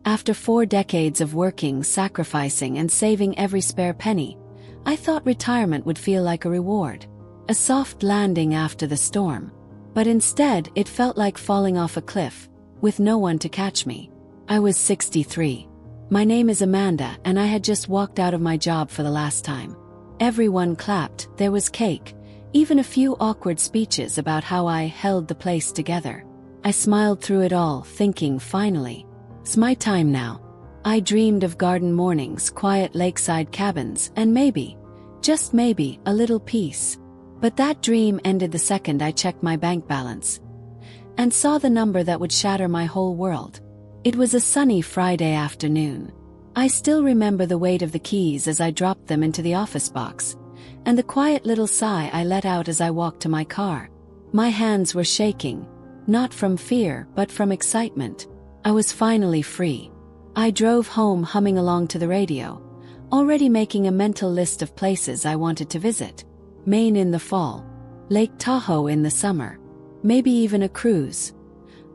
After 4 decades of working, sacrificing, and saving every spare penny, I thought retirement would feel like a reward, a soft landing after the storm. But instead, it felt like falling off a cliff, with no one to catch me. I was 63. My name is Amanda, and I had just walked out of my job for the last time. Everyone clapped, there was cake, even a few awkward speeches about how I held the place together. I smiled through it all, thinking, finally, it's my time now. I dreamed of garden mornings, quiet lakeside cabins, and maybe, just maybe, a little peace. But that dream ended the second I checked my bank balance and saw the number that would shatter my whole world. It was a sunny Friday afternoon. I still remember the weight of the keys as I dropped them into the office box, and the quiet little sigh I let out as I walked to my car. My hands were shaking, not from fear but from excitement. I was finally free. I drove home humming along to the radio, already making a mental list of places I wanted to visit. Maine in the fall, Lake Tahoe in the summer, maybe even a cruise.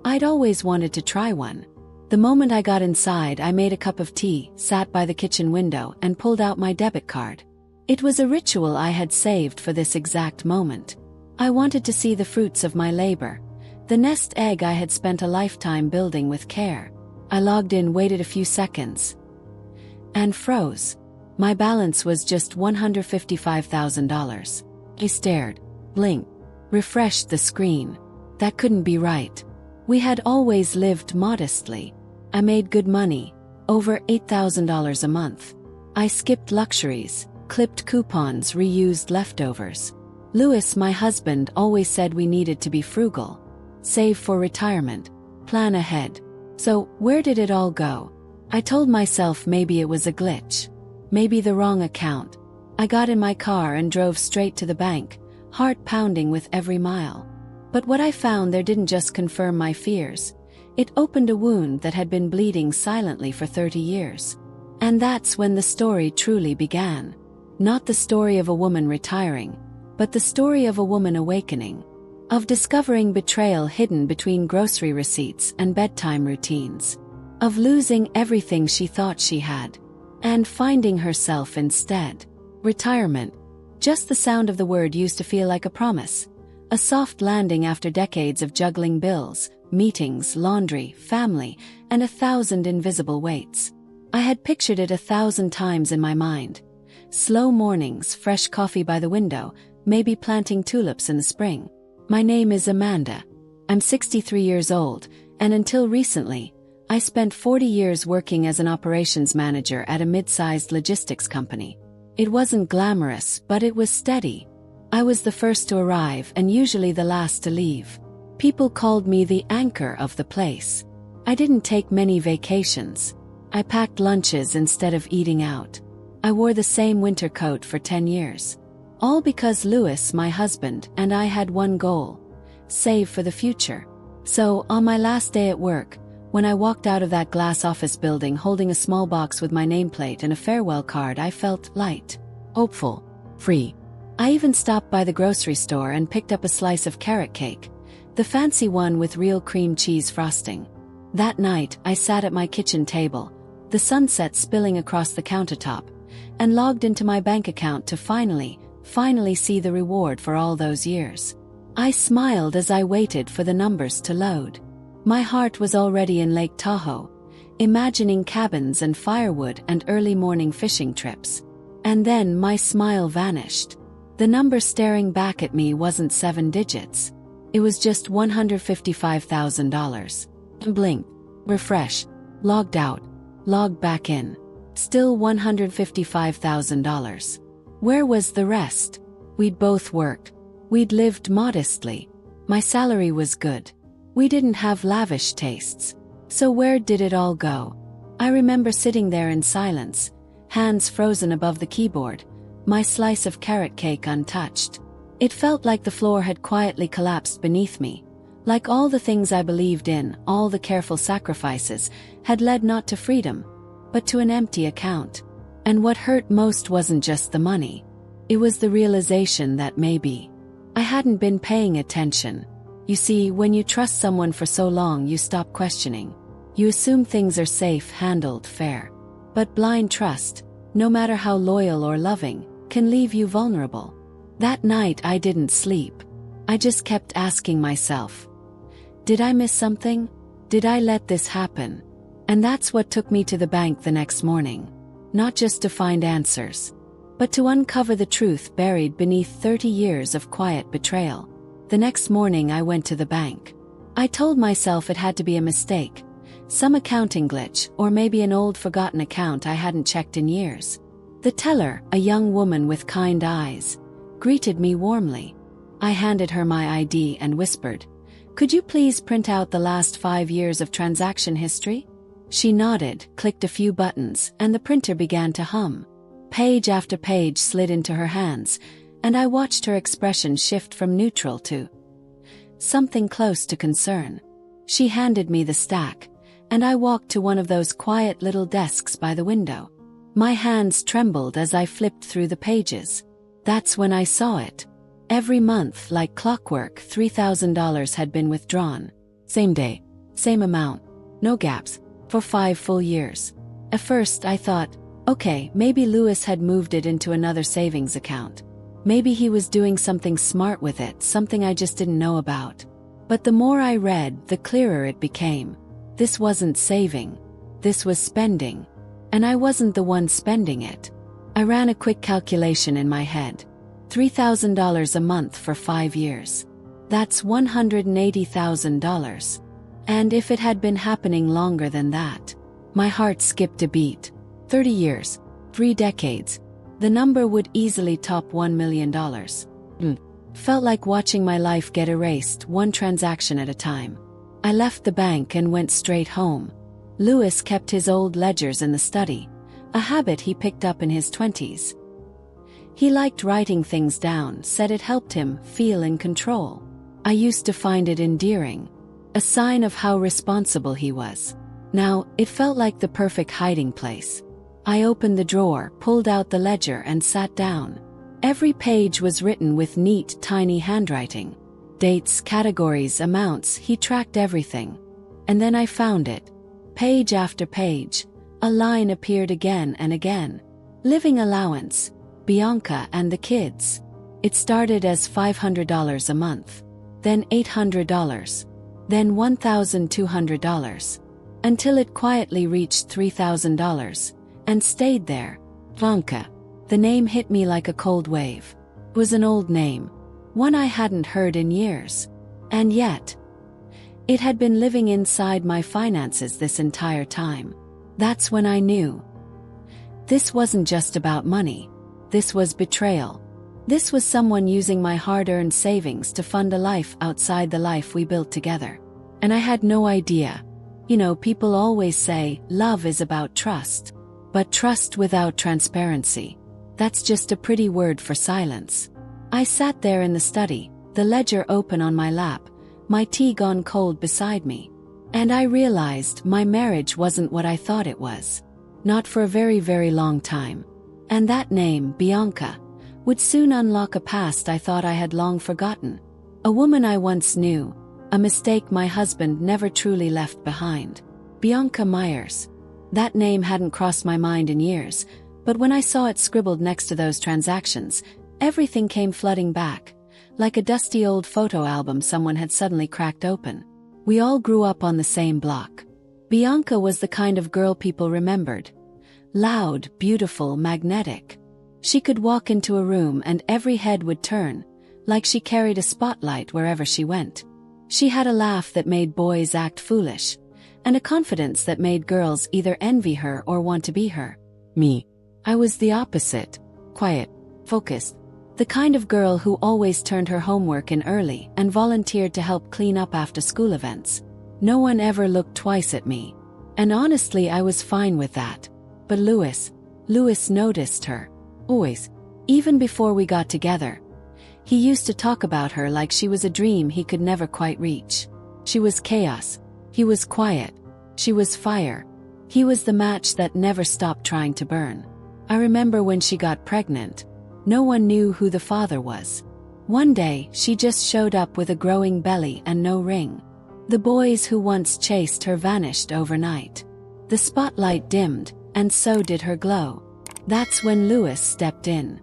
I'd always wanted to try one. The moment I got inside, I made a cup of tea, sat by the kitchen window, and pulled out my debit card. It was a ritual I had saved for this exact moment. I wanted to see the fruits of my labor, the nest egg I had spent a lifetime building with care. I logged in, waited a few seconds, and froze. My balance was just $155,000. I stared, blinked, refreshed the screen. That couldn't be right. We had always lived modestly. I made good money, over $8,000 a month. I skipped luxuries, clipped coupons, reused leftovers. Louis, my husband, always said we needed to be frugal, save for retirement, plan ahead. So, where did it all go? I told myself maybe it was a glitch, maybe the wrong account. I got in my car and drove straight to the bank, heart pounding with every mile. But what I found there didn't just confirm my fears. It opened a wound that had been bleeding silently for 30 years. And that's when the story truly began. Not the story of a woman retiring, but the story of a woman awakening. Of discovering betrayal hidden between grocery receipts and bedtime routines. Of losing everything she thought she had, and finding herself instead. Retirement. Just the sound of the word used to feel like a promise. A soft landing after decades of juggling bills, meetings, laundry, family, and 1,000 invisible weights. I had pictured it 1,000 times in my mind. Slow mornings, fresh coffee by the window, maybe planting tulips in the spring. My name is Amanda. I'm 63 years old, and until recently, I spent 40 years working as an operations manager at a mid-sized logistics company. It wasn't glamorous, but it was steady. I was the first to arrive and usually the last to leave. People called me the anchor of the place. I didn't take many vacations. I packed lunches instead of eating out. I wore the same winter coat for 10 years. All because Louis, my husband, and I had one goal: save for the future. So, on my last day at work, when I walked out of that glass office building holding a small box with my nameplate and a farewell card, I felt light, hopeful, free. I even stopped by the grocery store and picked up a slice of carrot cake, the fancy one with real cream cheese frosting. That night, I sat at my kitchen table, the sunset spilling across the countertop, and logged into my bank account to finally see the reward for all those years. I smiled as I waited for the numbers to load. My heart was already in Lake Tahoe, imagining cabins and firewood and early morning fishing trips. And then my smile vanished. The number staring back at me wasn't 7 digits. It was just $155,000. Blink, refresh, logged out, logged back in. Still $155,000. Where was the rest? We'd both worked. We'd lived modestly. My salary was good. We didn't have lavish tastes. So where did it all go? I remember sitting there in silence, hands frozen above the keyboard, my slice of carrot cake untouched. It felt like the floor had quietly collapsed beneath me, like all the things I believed in, all the careful sacrifices, had led not to freedom, but to an empty account. And what hurt most wasn't just the money. It was the realization that maybe I hadn't been paying attention. You see, when you trust someone for so long, you stop questioning. You assume things are safe, handled, fair. But blind trust, no matter how loyal or loving, can leave you vulnerable. That night I didn't sleep. I just kept asking myself, did I miss something? Did I let this happen? And that's what took me to the bank the next morning. Not just to find answers, but to uncover the truth buried beneath 30 years of quiet betrayal. The next morning I went to the bank. I told myself it had to be a mistake, some accounting glitch, or maybe an old forgotten account I hadn't checked in years. The teller, a young woman with kind eyes, greeted me warmly. I handed her my ID and whispered, "Could you please print out the last 5 years of transaction history?" She nodded, clicked a few buttons, and the printer began to hum. Page after page slid into her hands, and I watched her expression shift from neutral to something close to concern. She handed me the stack, and I walked to one of those quiet little desks by the window. My hands trembled as I flipped through the pages. That's when I saw it. Every month, like clockwork, $3,000 had been withdrawn. Same day, same amount, no gaps, for 5 full years. At first I thought, okay, maybe Lewis had moved it into another savings account. Maybe he was doing something smart with it, something I just didn't know about. But the more I read, the clearer it became. This wasn't saving. This was spending. And I wasn't the one spending it. I ran a quick calculation in my head. $3,000 a month for 5 years. That's $180,000. And if it had been happening longer than that, my heart skipped a beat. 30 years, 3 decades. The number would easily top $1 million. Felt like watching my life get erased, one transaction at a time. I left the bank and went straight home. Lewis kept his old ledgers in the study, a habit he picked up in his 20s. He liked writing things down, said it helped him feel in control. I used to find it endearing, a sign of how responsible he was. Now, it felt like the perfect hiding place. I opened the drawer, pulled out the ledger, and sat down. Every page was written with neat, tiny handwriting. Dates, categories, amounts, he tracked everything. And then I found it. Page after page, a line appeared again and again. Living allowance, Bianca and the kids. It started as $500 a month, then $800, then $1,200, until it quietly reached $3,000, and stayed there. Bianca. The name hit me like a cold wave. It was an old name, one I hadn't heard in years. And yet, it had been living inside my finances this entire time. That's when I knew. This wasn't just about money. This was betrayal. This was someone using my hard-earned savings to fund a life outside the life we built together. And I had no idea. You know, people always say, love is about trust. But trust without transparency, that's just a pretty word for silence. I sat there in the study, the ledger open on my lap, my tea gone cold beside me. And I realized my marriage wasn't what I thought it was. Not for a very, very long time. And that name, Bianca, would soon unlock a past I thought I had long forgotten. A woman I once knew, a mistake my husband never truly left behind. Bianca Myers. That name hadn't crossed my mind in years, but when I saw it scribbled next to those transactions, everything came flooding back, like a dusty old photo album someone had suddenly cracked open. We all grew up on the same block. Bianca was the kind of girl people remembered. Loud, beautiful, magnetic. She could walk into a room and every head would turn, like she carried a spotlight wherever she went. She had a laugh that made boys act foolish, and a confidence that made girls either envy her or want to be her. Me. I was the opposite. Quiet, focused. The kind of girl who always turned her homework in early and volunteered to help clean up after school events. No one ever looked twice at me. And honestly, I was fine with that. But Lewis noticed her. Always. Even before we got together. He used to talk about her like she was a dream he could never quite reach. She was chaos. He was quiet. She was fire. He was the match that never stopped trying to burn. I remember when she got pregnant. No one knew who the father was. One day, she just showed up with a growing belly and no ring. The boys who once chased her vanished overnight. The spotlight dimmed, and so did her glow. That's when Louis stepped in.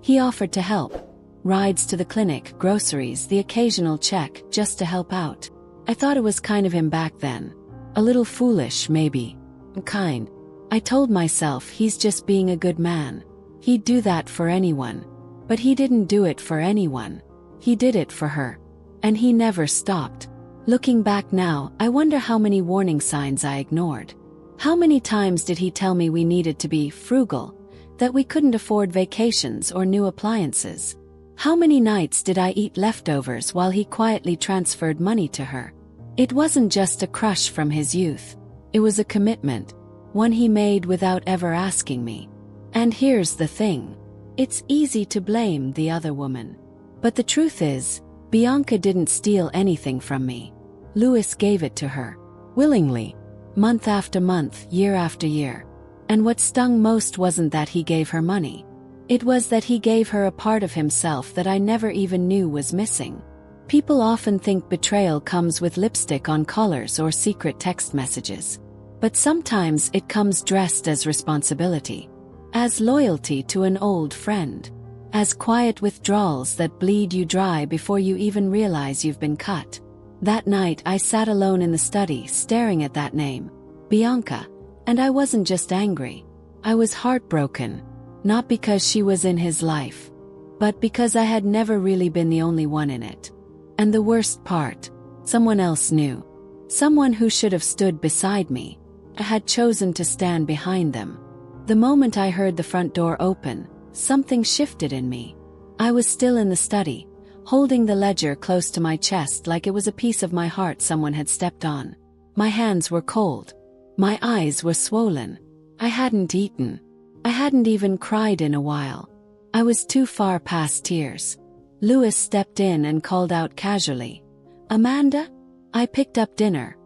He offered to help. Rides to the clinic, groceries, the occasional check, just to help out. I thought it was kind of him back then. A little foolish, maybe. Kind. I told myself he's just being a good man. He'd do that for anyone. But he didn't do it for anyone. He did it for her. And he never stopped. Looking back now, I wonder how many warning signs I ignored. How many times did he tell me we needed to be frugal, that we couldn't afford vacations or new appliances? How many nights did I eat leftovers while he quietly transferred money to her? It wasn't just a crush from his youth. It was a commitment, one he made without ever asking me. And here's the thing. It's easy to blame the other woman. But the truth is, Bianca didn't steal anything from me. Louis gave it to her. Willingly. Month after month, year after year. And what stung most wasn't that he gave her money. It was that he gave her a part of himself that I never even knew was missing. People often think betrayal comes with lipstick on collars or secret text messages. But sometimes it comes dressed as responsibility. As loyalty to an old friend. As quiet withdrawals that bleed you dry before you even realize you've been cut. That night I sat alone in the study staring at that name, Bianca, and I wasn't just angry. I was heartbroken, not because she was in his life, but because I had never really been the only one in it. And the worst part, someone else knew. Someone who should have stood beside me. I had chosen to stand behind them. The moment I heard the front door open, something shifted in me. I was still in the study, holding the ledger close to my chest like it was a piece of my heart someone had stepped on. My hands were cold. My eyes were swollen. I hadn't eaten. I hadn't even cried in a while. I was too far past tears. Louis stepped in and called out casually, "Amanda?" I picked up dinner.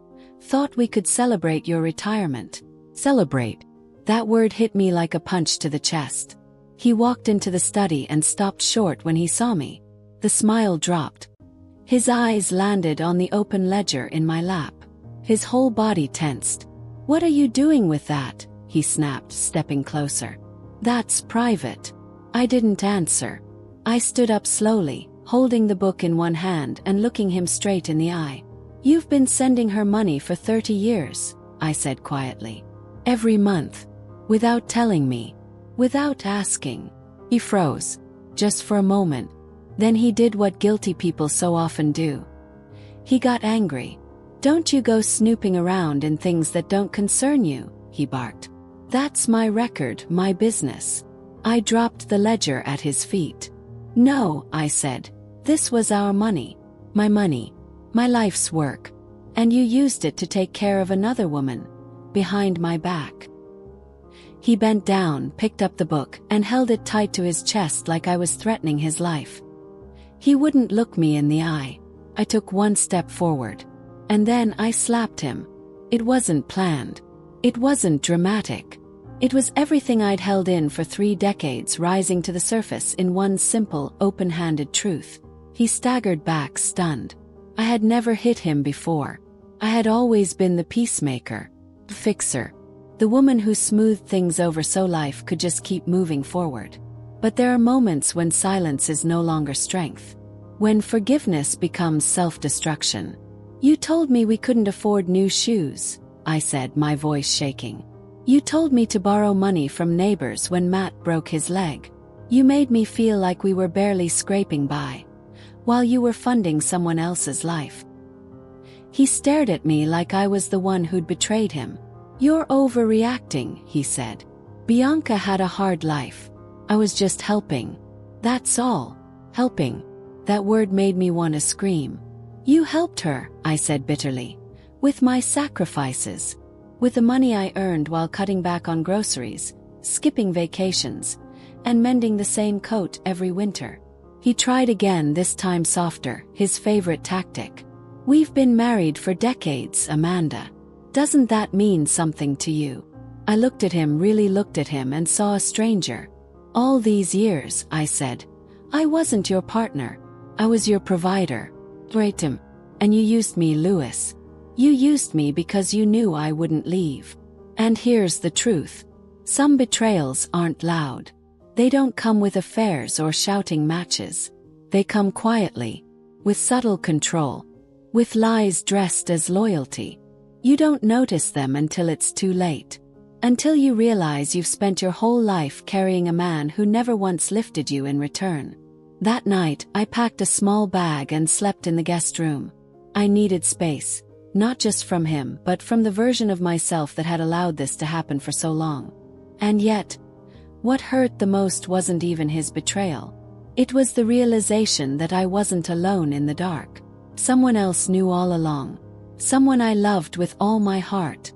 "Thought we could celebrate your retirement." Celebrate. That word hit me like a punch to the chest. He walked into the study and stopped short when he saw me. The smile dropped. His eyes landed on the open ledger in my lap. His whole body tensed. "What are you doing with that?" he snapped, stepping closer. "That's private." I didn't answer. I stood up slowly, holding the book in one hand and looking him straight in the eye. "You've been sending her money for 30 years, I said quietly. "Every month. Without telling me. Without asking." He froze. Just for a moment. Then he did what guilty people so often do. He got angry. "Don't you go snooping around in things that don't concern you," he barked. "That's my record, my business." I dropped the ledger at his feet. "No," I said. "This was our money. My money. My life's work. And you used it to take care of another woman. Behind my back." He bent down, picked up the book, and held it tight to his chest like I was threatening his life. He wouldn't look me in the eye. I took one step forward. And then I slapped him. It wasn't planned. It wasn't dramatic. It was everything I'd held in for 3 decades rising to the surface in one simple, open-handed truth. He staggered back, stunned. I had never hit him before. I had always been the peacemaker, fixer, the woman who smoothed things over so life could just keep moving forward. But there are moments when silence is no longer strength. When forgiveness becomes self-destruction. "You told me we couldn't afford new shoes," I said, my voice shaking. "You told me to borrow money from neighbors when Matt broke his leg. You made me feel like we were barely scraping by, while you were funding someone else's life." He stared at me like I was the one who'd betrayed him. "You're overreacting," he said. "Bianca had a hard life. I was just helping. That's all. Helping." That word made me want to scream. "You helped her," I said bitterly. "With my sacrifices. With the money I earned while cutting back on groceries, skipping vacations, and mending the same coat every winter." He tried again, this time softer, his favorite tactic. "We've been married for decades, Amanda. Doesn't that mean something to you?" I looked at him, really looked at him, and saw a stranger. "All these years," I said, "I wasn't your partner. I was your provider." Right him. And you used me, Lewis. You used me because you knew I wouldn't leave. And here's the truth. Some betrayals aren't loud. They don't come with affairs or shouting matches. They come quietly, with subtle control, with lies dressed as loyalty. You don't notice them until it's too late. Until you realize you've spent your whole life carrying a man who never once lifted you in return. That night, I packed a small bag and slept in the guest room. I needed space, not just from him, but from the version of myself that had allowed this to happen for so long. And yet, what hurt the most wasn't even his betrayal. It was the realization that I wasn't alone in the dark. Someone else knew all along. Someone I loved with all my heart.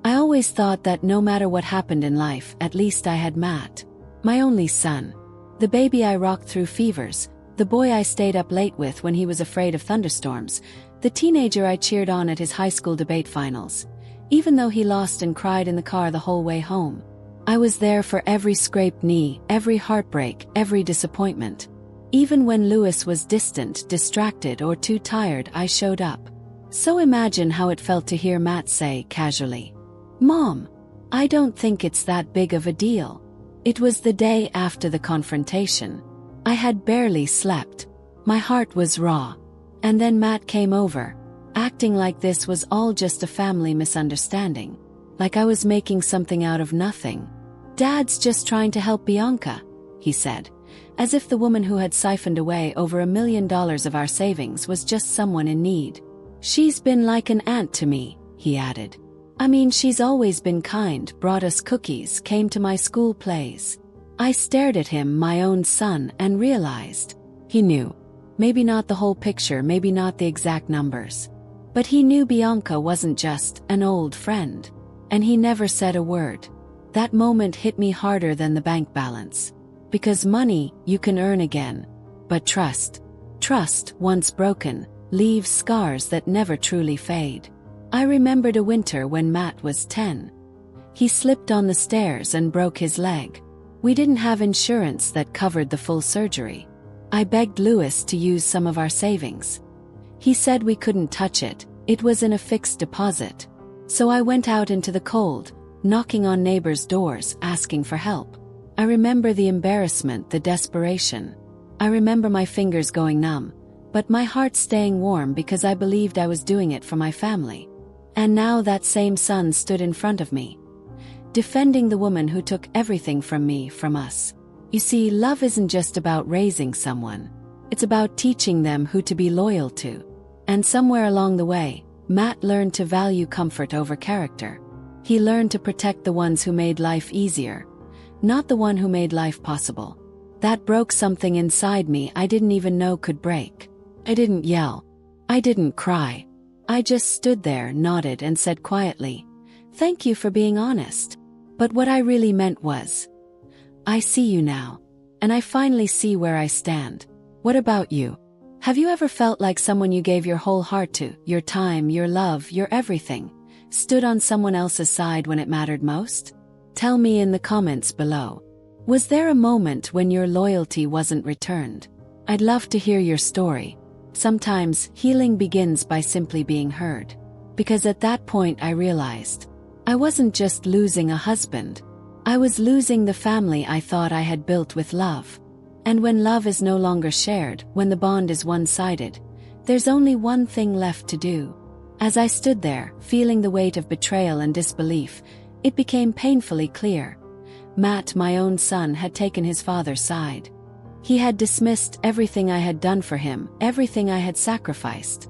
I always thought that no matter what happened in life, at least I had Matt. My only son. The baby I rocked through fevers. The boy I stayed up late with when he was afraid of thunderstorms. The teenager I cheered on at his high school debate finals. Even though he lost and cried in the car the whole way home. I was there for every scraped knee, every heartbreak, every disappointment. Even when Lewis was distant, distracted, or too tired, I showed up. So imagine how it felt to hear Matt say casually, "Mom, I don't think it's that big of a deal." It was the day after the confrontation. I had barely slept. My heart was raw. And then Matt came over, acting like this was all just a family misunderstanding. Like I was making something out of nothing. "Dad's just trying to help Bianca," he said, as if the woman who had siphoned away over $1 million of our savings was just someone in need. "She's been like an aunt to me," he added. "I mean, she's always been kind, brought us cookies, came to my school plays." I stared at him, my own son, and realized. He knew. Maybe not the whole picture, maybe not the exact numbers. But he knew Bianca wasn't just an old friend. And he never said a word. That moment hit me harder than the bank balance. Because money, you can earn again. But trust, once broken, leaves scars that never truly fade. I remembered a winter when Matt was 10. He slipped on the stairs and broke his leg. We didn't have insurance that covered the full surgery. I begged Lewis to use some of our savings. He said we couldn't touch it, it was in a fixed deposit. So I went out into the cold, knocking on neighbors' doors, asking for help. I remember the embarrassment, the desperation. I remember my fingers going numb, but my heart staying warm because I believed I was doing it for my family. And now that same son stood in front of me, defending the woman who took everything from me, from us. You see, love isn't just about raising someone. It's about teaching them who to be loyal to. And somewhere along the way, Matt learned to value comfort over character. He learned to protect the ones who made life easier, not the one who made life possible. That broke something inside me I didn't even know could break. I didn't yell. I didn't cry. I just stood there, nodded, and said quietly, "Thank you for being honest." But what I really meant was, "I see you now. And I finally see where I stand." What about you? Have you ever felt like someone you gave your whole heart to, your time, your love, your everything, stood on someone else's side when it mattered most? Tell me in the comments below. Was there a moment when your loyalty wasn't returned? I'd love to hear your story. Sometimes, healing begins by simply being heard. Because at that point I realized, I wasn't just losing a husband. I was losing the family I thought I had built with love. And when love is no longer shared, when the bond is one-sided, there's only one thing left to do. As I stood there, feeling the weight of betrayal and disbelief, it became painfully clear. Matt, my own son, had taken his father's side. He had dismissed everything I had done for him, everything I had sacrificed.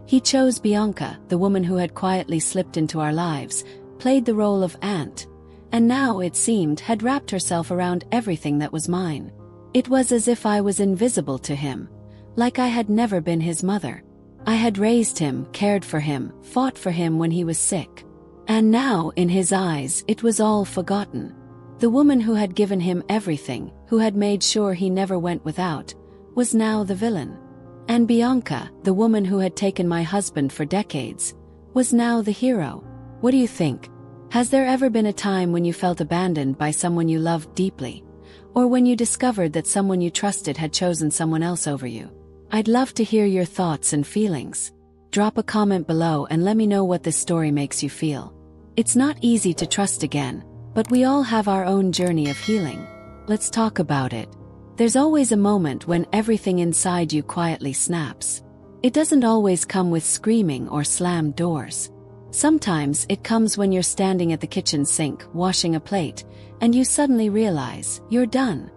He chose Bianca, the woman who had quietly slipped into our lives, played the role of aunt, and now, it seemed, had wrapped herself around everything that was mine. It was as if I was invisible to him, like I had never been his mother. I had raised him, cared for him, fought for him when he was sick. And now, in his eyes, it was all forgotten. The woman who had given him everything, who had made sure he never went without, was now the villain. And Bianca, the woman who had taken my husband for decades, was now the hero. What do you think? Has there ever been a time when you felt abandoned by someone you loved deeply? Or when you discovered that someone you trusted had chosen someone else over you? I'd love to hear your thoughts and feelings. Drop a comment below and let me know what this story makes you feel. It's not easy to trust again, but we all have our own journey of healing. Let's talk about it. There's always a moment when everything inside you quietly snaps. It doesn't always come with screaming or slammed doors. Sometimes it comes when you're standing at the kitchen sink, washing a plate, and you suddenly realize you're done.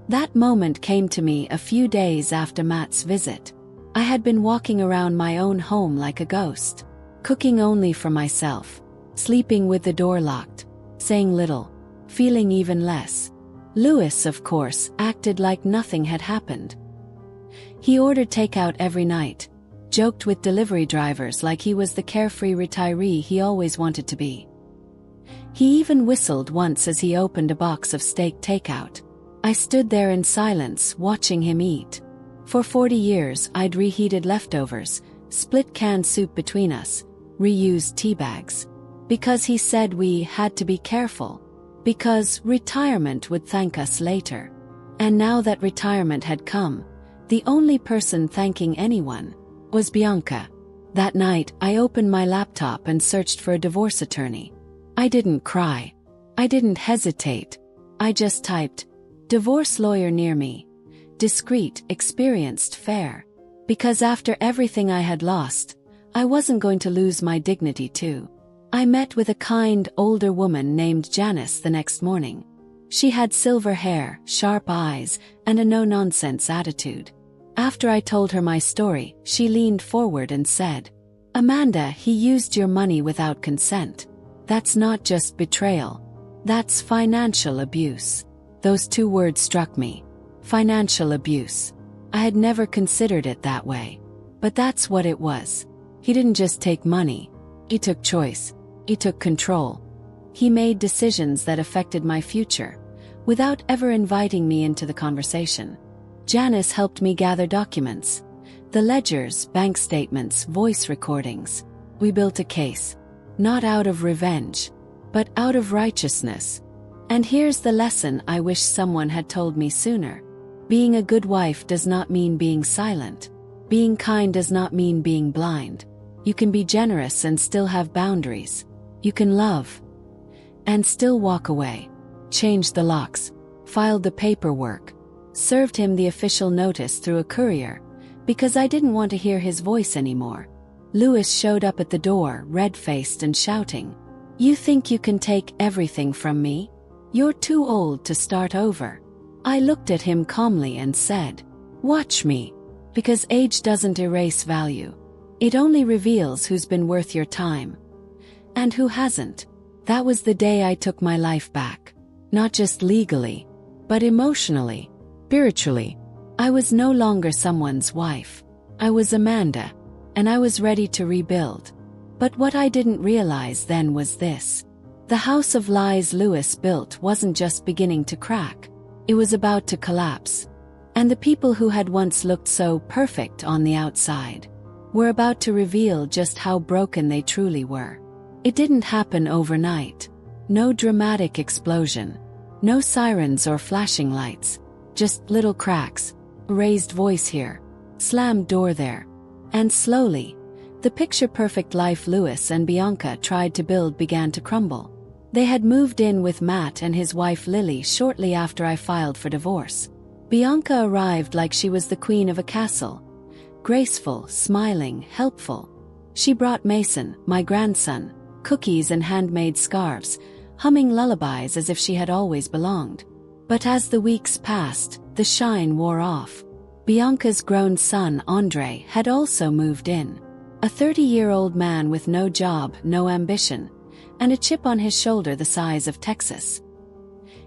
That moment came to me a few days after Matt's visit. I had been walking around my own home like a ghost, cooking only for myself, sleeping with the door locked, saying little, feeling even less. Louis, of course, acted like nothing had happened. He ordered takeout every night, joked with delivery drivers like he was the carefree retiree he always wanted to be. He even whistled once as he opened a box of steak takeout. I stood there in silence, watching him eat. For 40 years I'd reheated leftovers, split canned soup between us, reused tea bags. Because he said we had to be careful. Because retirement would thank us later. And now that retirement had come, the only person thanking anyone was Bianca. That night, I opened my laptop and searched for a divorce attorney. I didn't cry. I didn't hesitate. I just typed, "Divorce lawyer near me. Discreet, experienced, fair." Because after everything I had lost, I wasn't going to lose my dignity too. I met with a kind, older woman named Janice the next morning. She had silver hair, sharp eyes, and a no-nonsense attitude. After I told her my story, she leaned forward and said, "Amanda, he used your money without consent. That's not just betrayal. That's financial abuse." Those two words struck me. Financial abuse. I had never considered it that way. But that's what it was. He didn't just take money. He took choice. He took control. He made decisions that affected my future, without ever inviting me into the conversation. Janice helped me gather documents. The ledgers, bank statements, voice recordings. We built a case. Not out of revenge, but out of righteousness. And here's the lesson I wish someone had told me sooner. Being a good wife does not mean being silent. Being kind does not mean being blind. You can be generous and still have boundaries. You can love and still walk away. Changed the locks, filed the paperwork, served him the official notice through a courier, because I didn't want to hear his voice anymore. Louis showed up at the door, red-faced and shouting, "You think you can take everything from me? You're too old to start over." I looked at him calmly and said, "Watch me." Because age doesn't erase value. It only reveals who's been worth your time and who hasn't. That was the day I took my life back. Not just legally, but emotionally, spiritually. I was no longer someone's wife. I was Amanda, and I was ready to rebuild. But what I didn't realize then was this. The house of lies Louis built wasn't just beginning to crack. It was about to collapse. And the people who had once looked so perfect on the outside were about to reveal just how broken they truly were. It didn't happen overnight. No dramatic explosion. No sirens or flashing lights. Just little cracks. Raised voice here. Slammed door there. And slowly, the picture-perfect life Louis and Bianca tried to build began to crumble. They had moved in with Matt and his wife Lily shortly after I filed for divorce. Bianca arrived like she was the queen of a castle. Graceful, smiling, helpful. She brought Mason, my grandson, cookies and handmade scarves, humming lullabies as if she had always belonged. But as the weeks passed, the shine wore off. Bianca's grown son, Andre, had also moved in. A 30-year-old man with no job, no ambition, and a chip on his shoulder the size of Texas.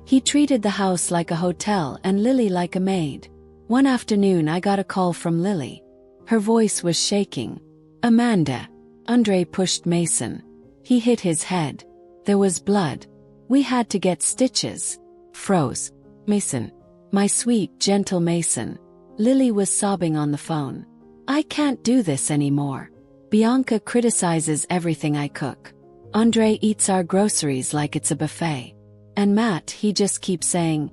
He treated the house like a hotel and Lily like a maid. One afternoon I got a call from Lily. Her voice was shaking. "Amanda." Andre pushed Mason. He hit his head. There was blood. We had to get stitches. Froze. "Mason. My sweet, gentle Mason." Lily was sobbing on the phone. "I can't do this anymore. Bianca criticizes everything I cook. Andre eats our groceries like it's a buffet. And Matt, he just keeps saying,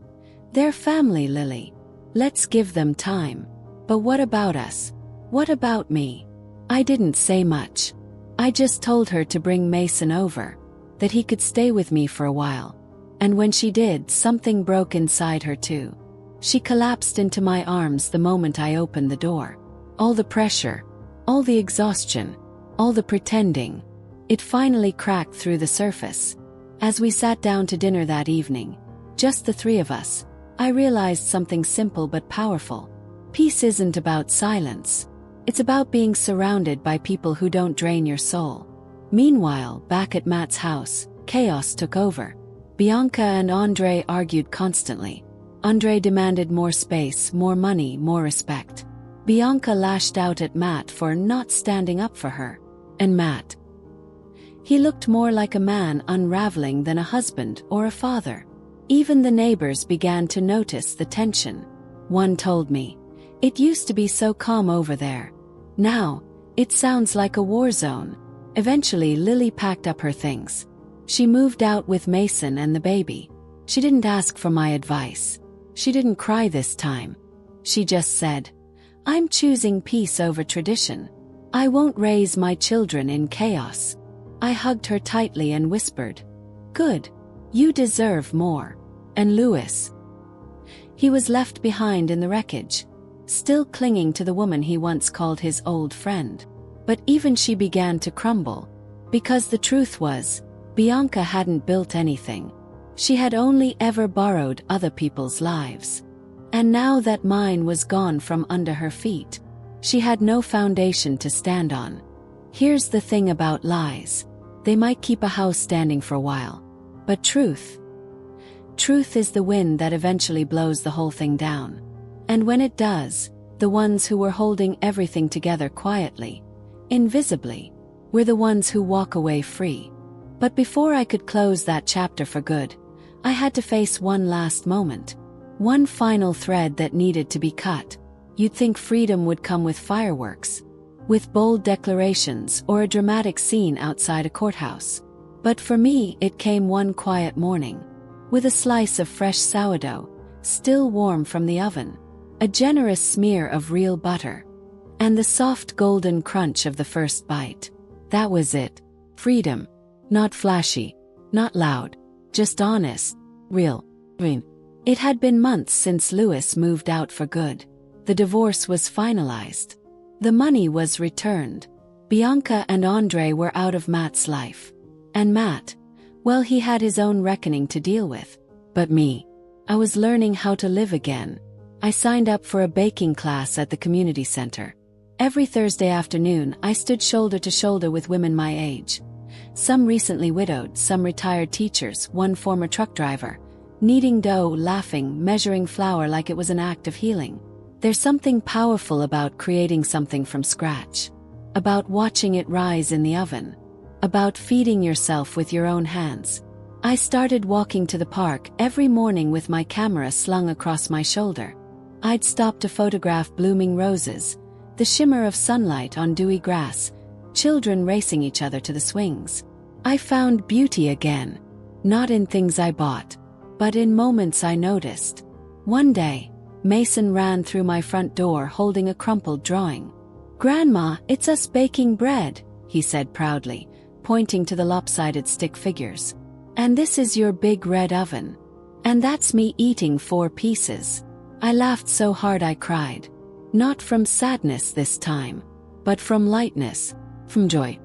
'They're family, Lily. Let's give them time.'" But what about us? What about me? I didn't say much. I just told her to bring Mason over, that he could stay with me for a while. And when she did, something broke inside her too. She collapsed into my arms the moment I opened the door. All the pressure, all the exhaustion, all the pretending, it finally cracked through the surface. As we sat down to dinner that evening, just the three of us, I realized something simple but powerful. Peace isn't about silence. It's about being surrounded by people who don't drain your soul. Meanwhile, back at Matt's house, chaos took over. Bianca and Andre argued constantly. Andre demanded more space, more money, more respect. Bianca lashed out at Matt for not standing up for her. And Matt? He looked more like a man unraveling than a husband or a father. Even the neighbors began to notice the tension. One told me, "It used to be so calm over there. Now, it sounds like a war zone." Eventually, Lily packed up her things. She moved out with Mason and the baby. She didn't ask for my advice. She didn't cry this time. She just said, "I'm choosing peace over tradition. I won't raise my children in chaos." I hugged her tightly and whispered, "Good. You deserve more." And Louis? He was left behind in the wreckage, still clinging to the woman he once called his old friend. But even she began to crumble. Because the truth was, Bianca hadn't built anything. She had only ever borrowed other people's lives. And now that mine was gone from under her feet, she had no foundation to stand on. Here's the thing about lies. They might keep a house standing for a while. But truth is the wind that eventually blows the whole thing down. And when it does, the ones who were holding everything together quietly, invisibly, were the ones who walk away free. But before I could close that chapter for good, I had to face one last moment. One final thread that needed to be cut. You'd think freedom would come with fireworks, with bold declarations or a dramatic scene outside a courthouse. But for me, it came one quiet morning, with a slice of fresh sourdough, still warm from the oven, a generous smear of real butter, and the soft golden crunch of the first bite. That was it. Freedom. Not flashy, not loud, just honest, real. It had been months since Louis moved out for good. The divorce was finalized. The money was returned. Bianca and Andre were out of Matt's life. And Matt, well, he had his own reckoning to deal with. But me, I was learning how to live again. I signed up for a baking class at the community center. Every Thursday afternoon, I stood shoulder to shoulder with women my age. Some recently widowed, some retired teachers, one former truck driver, kneading dough, laughing, measuring flour like it was an act of healing. There's something powerful about creating something from scratch, about watching it rise in the oven, about feeding yourself with your own hands. I started walking to the park every morning with my camera slung across my shoulder. I'd stop to photograph blooming roses, the shimmer of sunlight on dewy grass, children racing each other to the swings. I found beauty again, not in things I bought, but in moments I noticed. One day, Mason ran through my front door holding a crumpled drawing. "Grandma, it's us baking bread," he said proudly, pointing to the lopsided stick figures. "And this is your big red oven. And that's me eating 4 pieces." I laughed so hard I cried. Not from sadness this time, but from lightness, from joy.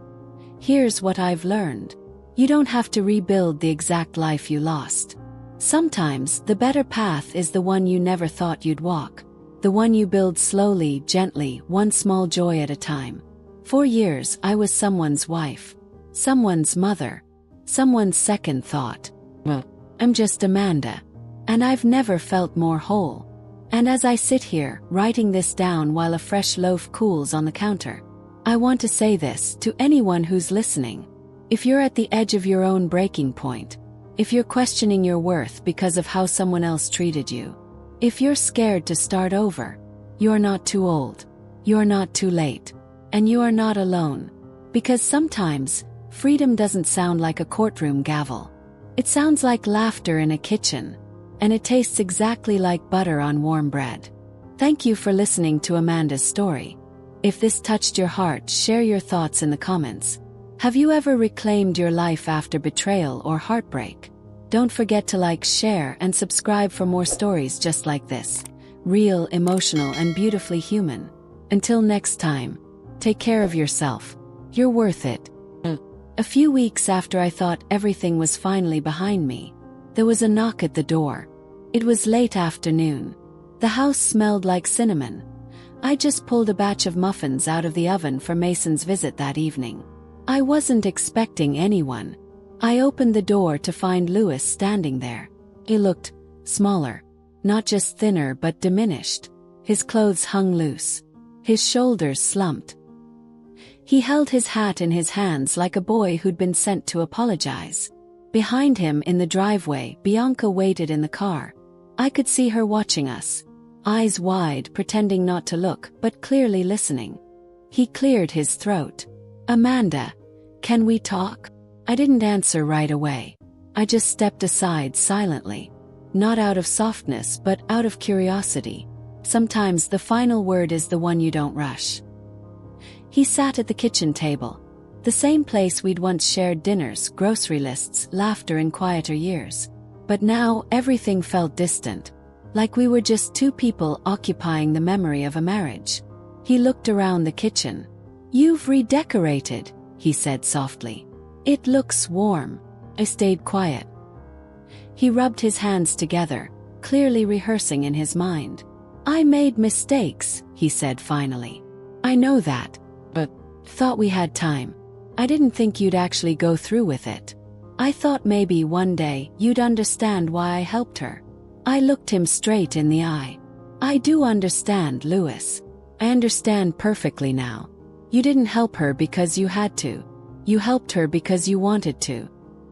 Here's what I've learned. You don't have to rebuild the exact life you lost. Sometimes the better path is the one you never thought you'd walk, the one you build slowly, gently, one small joy at a time. For years I was someone's wife, someone's mother, someone's second thought. Well, I'm just Amanda. And I've never felt more whole. And as I sit here, writing this down while a fresh loaf cools on the counter, I want to say this to anyone who's listening. If you're at the edge of your own breaking point, if you're questioning your worth because of how someone else treated you, if you're scared to start over, you're not too old, you're not too late, and you are not alone. Because sometimes, freedom doesn't sound like a courtroom gavel. It sounds like laughter in a kitchen, and it tastes exactly like butter on warm bread. Thank you for listening to Amanda's story. If this touched your heart, share your thoughts in the comments. Have you ever reclaimed your life after betrayal or heartbreak? Don't forget to like, share, and subscribe for more stories just like this. Real, emotional, and beautifully human. Until next time, take care of yourself. You're worth it. A few weeks after I thought everything was finally behind me, there was a knock at the door. It was late afternoon. The house smelled like cinnamon. I just pulled a batch of muffins out of the oven for Mason's visit that evening. I wasn't expecting anyone. I opened the door to find Louis standing there. He looked smaller, not just thinner but diminished. His clothes hung loose. His shoulders slumped. He held his hat in his hands like a boy who'd been sent to apologize. Behind him in the driveway, Bianca waited in the car. I could see her watching us, eyes wide, pretending not to look, but clearly listening. He cleared his throat. "Amanda, can we talk?" I didn't answer right away. I just stepped aside silently. Not out of softness, but out of curiosity. Sometimes the final word is the one you don't rush. He sat at the kitchen table, the same place we'd once shared dinners, grocery lists, laughter in quieter years. But now everything felt distant, like we were just two people occupying the memory of a marriage. He looked around the kitchen. "You've redecorated," he said softly. "It looks warm." I stayed quiet. He rubbed his hands together, clearly rehearsing in his mind. "I made mistakes," he said finally. "I know that. But thought we had time. I didn't think you'd actually go through with it. I thought maybe one day you'd understand why I helped her." I looked him straight in the eye. "I do understand, Louis. I understand perfectly now. You didn't help her because you had to. You helped her because you wanted to.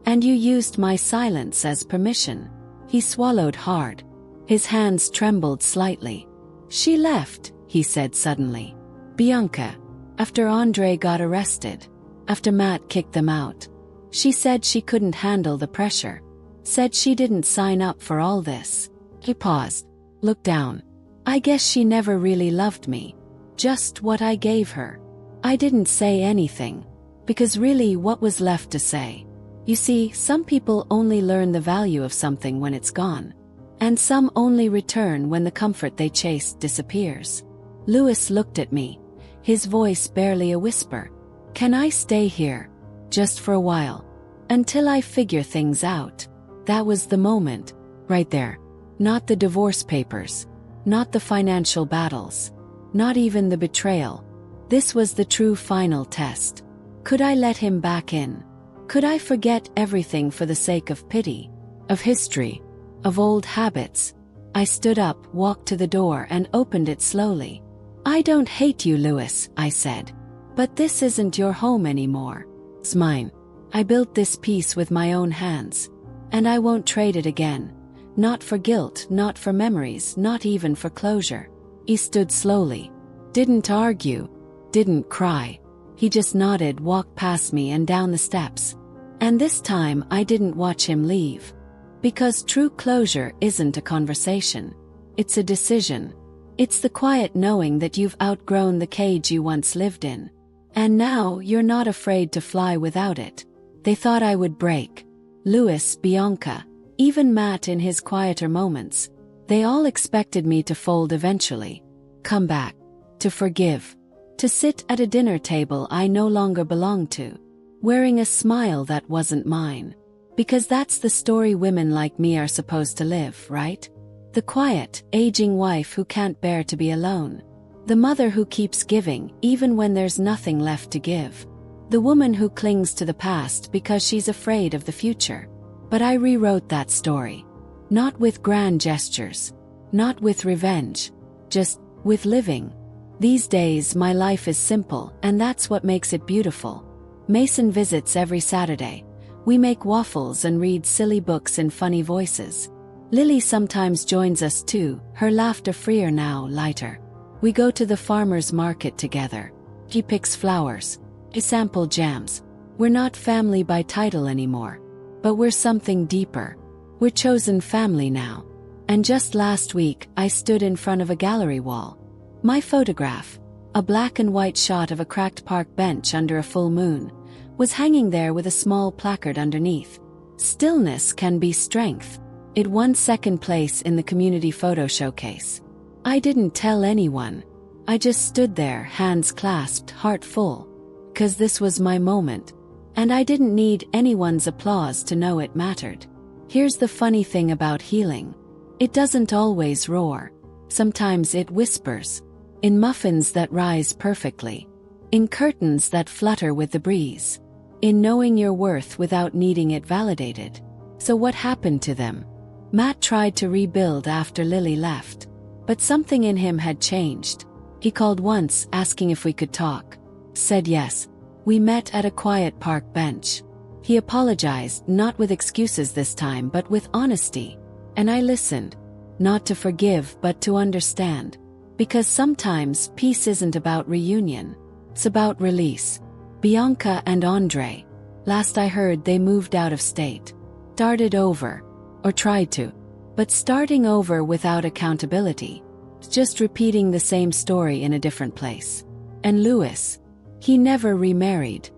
And you used my silence as permission." He swallowed hard. His hands trembled slightly. "She left," he said suddenly. "Bianca. After Andre got arrested. After Matt kicked them out. She said she couldn't handle the pressure. Said she didn't sign up for all this." He paused, looked down. "I guess she never really loved me. Just what I gave her." I didn't say anything. Because really, what was left to say? You see, some people only learn the value of something when it's gone. And some only return when the comfort they chased disappears. Louis looked at me, his voice barely a whisper. "Can I stay here? Just for a while. Until I figure things out." That was the moment, right there. Not the divorce papers. Not the financial battles. Not even the betrayal. This was the true final test. Could I let him back in? Could I forget everything for the sake of pity? Of history? Of old habits? I stood up, walked to the door, and opened it slowly. "I don't hate you, Louis," I said. "But this isn't your home anymore. It's mine. I built this piece with my own hands. And I won't trade it again. Not for guilt, not for memories, not even for closure." He stood slowly. Didn't argue. Didn't cry. He just nodded, walked past me and down the steps. And this time I didn't watch him leave. Because true closure isn't a conversation. It's a decision. It's the quiet knowing that you've outgrown the cage you once lived in. And now you're not afraid to fly without it. They thought I would break. Louis, Bianca, even Matt in his quieter moments. They all expected me to fold eventually. Come back. To forgive. To sit at a dinner table I no longer belonged to. Wearing a smile that wasn't mine. Because that's the story women like me are supposed to live, right? The quiet, aging wife who can't bear to be alone. The mother who keeps giving even when there's nothing left to give. The woman who clings to the past because she's afraid of the future. But I rewrote that story. Not with grand gestures. Not with revenge. Just with living. These days my life is simple, and that's what makes it beautiful. Mason visits every Saturday. We make waffles and read silly books in funny voices. Lily sometimes joins us too, her laughter freer now, lighter. We go to the farmer's market together. He picks flowers. I sample jams. We're not family by title anymore. But we're something deeper. We're chosen family now. And just last week, I stood in front of a gallery wall. My photograph, a black and white shot of a cracked park bench under a full moon, was hanging there with a small placard underneath. Stillness can be strength. It won second place in the community photo showcase. I didn't tell anyone. I just stood there, hands clasped, heart full. 'Cause this was my moment. And I didn't need anyone's applause to know it mattered. Here's the funny thing about healing. It doesn't always roar. Sometimes it whispers. In muffins that rise perfectly. In curtains that flutter with the breeze. In knowing your worth without needing it validated. So what happened to them? Matt tried to rebuild after Lily left. But something in him had changed. He called once, asking if we could talk. Said yes. We met at a quiet park bench. He apologized, not with excuses this time but with honesty. And I listened. Not to forgive but to understand. Because sometimes peace isn't about reunion. It's about release. Bianca and Andre. Last I heard they moved out of state. Started over. Or tried to. But starting over without accountability. Just repeating the same story in a different place. And Louis. He never remarried.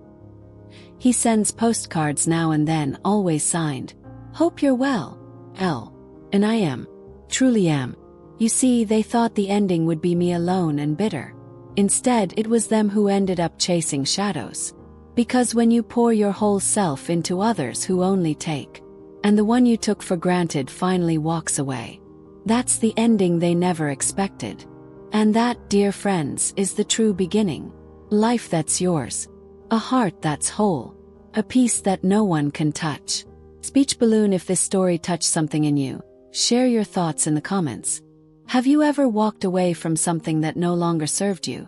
He sends postcards now and then, always signed. Hope you're well. L. And I am. Truly am. You see, they thought the ending would be me alone and bitter. Instead, it was them who ended up chasing shadows. Because when you pour your whole self into others who only take, and the one you took for granted finally walks away, that's the ending they never expected. And that, dear friends, is the true beginning. Life that's yours. A heart that's whole. A peace that no one can touch. Speech balloon. If this story touched something in you, share your thoughts in the comments. Have you ever walked away from something that no longer served you,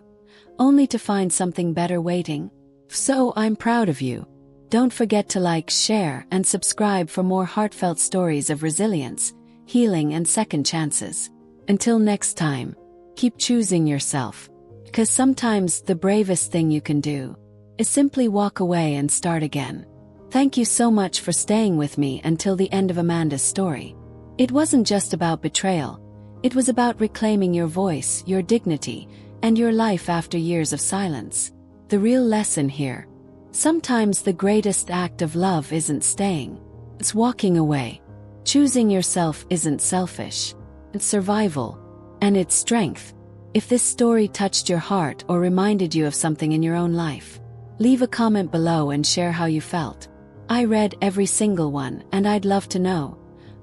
only to find something better waiting? If so, I'm proud of you. Don't forget to like, share, and subscribe for more heartfelt stories of resilience, healing, and second chances. Until next time, keep choosing yourself. Because sometimes the bravest thing you can do is simply walk away and start again. Thank you so much for staying with me until the end of Amanda's story. It wasn't just about betrayal. It was about reclaiming your voice, your dignity, and your life after years of silence. The real lesson here. Sometimes the greatest act of love isn't staying. It's walking away. Choosing yourself isn't selfish. It's survival. And it's strength. If this story touched your heart or reminded you of something in your own life, leave a comment below and share how you felt. I read every single one, and I'd love to know.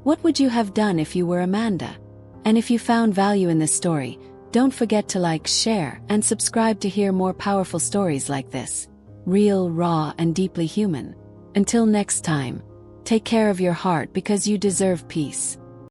What would you have done if you were Amanda? And if you found value in this story, don't forget to like, share, and subscribe to hear more powerful stories like this. Real, raw, and deeply human. Until next time, take care of your heart because you deserve peace.